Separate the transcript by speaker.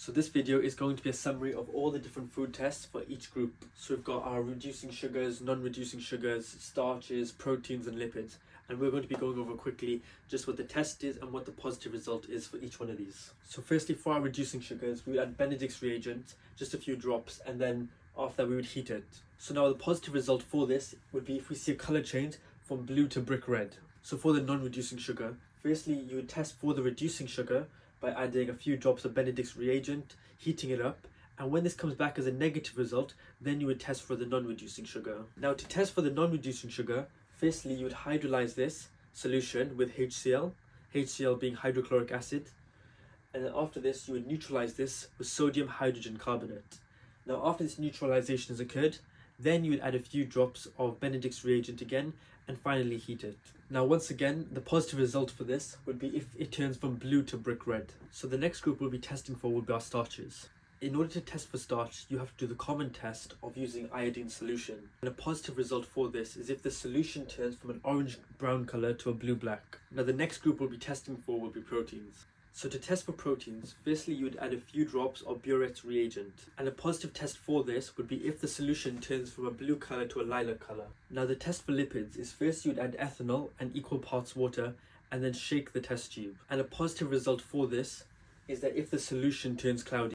Speaker 1: So this video is going to be a summary of all the different food tests for each group. So we've got our reducing sugars, non-reducing sugars, starches, proteins and lipids. And we're going to be going over quickly just what the test is and what the positive result is for each one of these. So firstly, for our reducing sugars, we would add Benedict's reagent, just a few drops, and then after that we would heat it. So now the positive result for this would be if we see a colour change from blue to brick red. So for the non-reducing sugar, firstly you would test for the reducing sugar by adding a few drops of Benedict's reagent, heating it up, and when this comes back as a negative result, then you would test for the non-reducing sugar. Now to test for the non-reducing sugar, firstly you would hydrolyze this solution with HCl, HCl being hydrochloric acid, and then after this you would neutralize this with sodium hydrogen carbonate. Now after this neutralization has occurred, then you would add a few drops of Benedict's reagent again and finally heat it. Now once again, the positive result for this would be if it turns from blue to brick red. So the next group we'll be testing for will be our starches. In order to test for starch, you have to do the common test of using iodine solution. And a positive result for this is if the solution turns from an orange-brown colour to a blue-black. Now the next group we'll be testing for will be proteins. So to test for proteins, firstly you would add a few drops of Buret's reagent. And a positive test for this would be if the solution turns from a blue colour to a lilac colour. Now the test for lipids is first you would add ethanol and equal parts water and then shake the test tube. And a positive result for this is that if the solution turns cloudy.